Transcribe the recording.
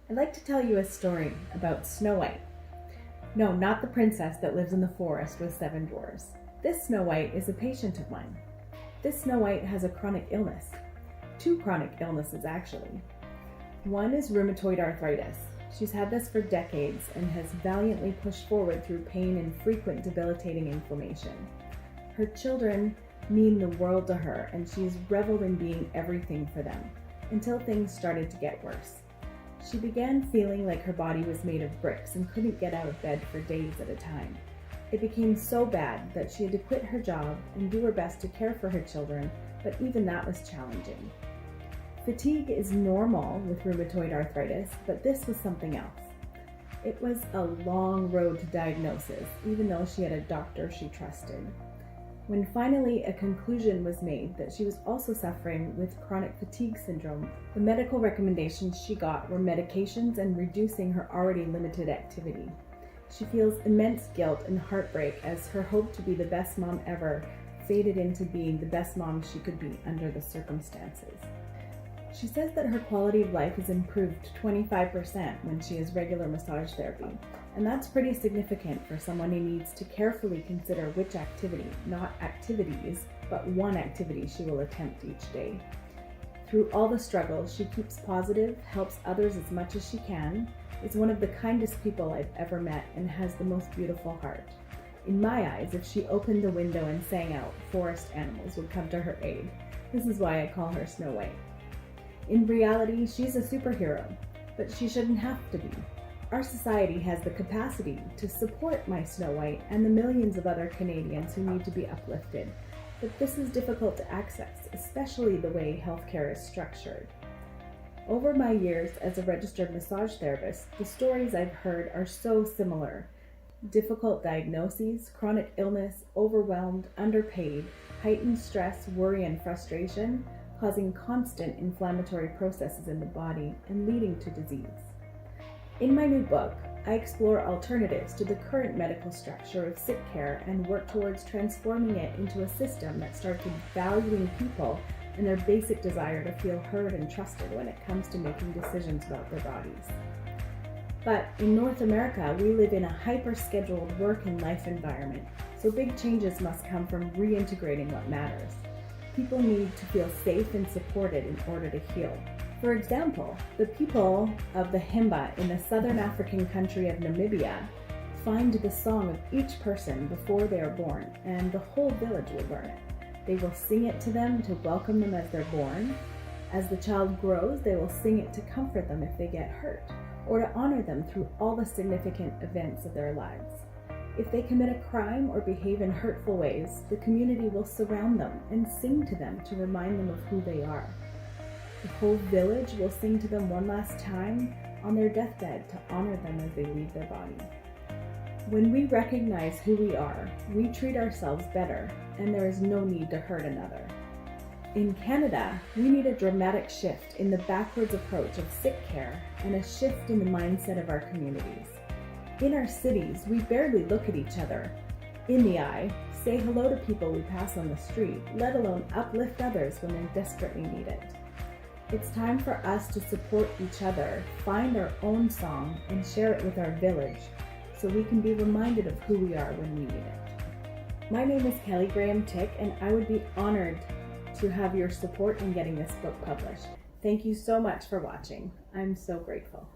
I'd like to tell you a story about Snow White. No, not the princess that lives in the forest with 7 dwarves. This Snow White is a patient of mine. This Snow White has a chronic illness. 2 chronic illnesses, actually. One is rheumatoid arthritis. She's had this for decades and has valiantly pushed forward through pain and frequent debilitating inflammation. Her children mean the world to her, and she's reveled in being everything for them, until things started to get worse. She began feeling like her body was made of bricks and couldn't get out of bed for days at a time. It became so bad that she had to quit her job and do her best to care for her children, but even that was challenging. Fatigue is normal with rheumatoid arthritis, but this was something else. It was a long road to diagnosis, even though she had a doctor she trusted. When finally a conclusion was made that she was also suffering with chronic fatigue syndrome, the medical recommendations she got were medications and reducing her already limited activity. She feels immense guilt and heartbreak as her hope to be the best mom ever faded into being the best mom she could be under the circumstances. She says that her quality of life has improved 25% when she has regular massage therapy, and that's pretty significant for someone who needs to carefully consider which activity, not activities, but one activity she will attempt each day. Through all the struggles, she keeps positive, helps others as much as she can, is one of the kindest people I've ever met, and has the most beautiful heart. In my eyes, if she opened a window and sang out, forest animals would come to her aid. This is why I call her Snow White. In reality, she's a superhero, but she shouldn't have to be. Our society has the capacity to support my Snow White and the millions of other Canadians who need to be uplifted, but this is difficult to access, especially the way healthcare is structured. Over my years as a registered massage therapist, the stories I've heard are so similar. Difficult diagnoses, chronic illness, overwhelmed, underpaid, heightened stress, worry, and frustration, causing constant inflammatory processes in the body and leading to disease. In my new book, I explore alternatives to the current medical structure of sick care and work towards transforming it into a system that starts valuing people and their basic desire to feel heard and trusted when it comes to making decisions about their bodies. But in North America, we live in a hyper-scheduled work and life environment, so big changes must come from reintegrating what matters. People need to feel safe and supported in order to heal. For example, the people of the Himba in the southern African country of Namibia find the song of each person before they are born, and the whole village will learn it. They will sing it to them to welcome them as they're born. As the child grows, they will sing it to comfort them if they get hurt, or to honor them through all the significant events of their lives. If they commit a crime or behave in hurtful ways, the community will surround them and sing to them to remind them of who they are. The whole village will sing to them one last time on their deathbed to honor them as they leave their body. When we recognize who we are, we treat ourselves better, and there is no need to hurt another. In Canada, we need a dramatic shift in the backwards approach of sick care and a shift in the mindset of our communities. In our cities, we barely look at each other in the eye, say hello to people we pass on the street, let alone uplift others when they desperately need it. It's time for us to support each other, find our own song, and share it with our village so we can be reminded of who we are when we need it. My name is Kelly Graham Tick, and I would be honored to have your support in getting this book published. Thank you so much for watching. I'm so grateful.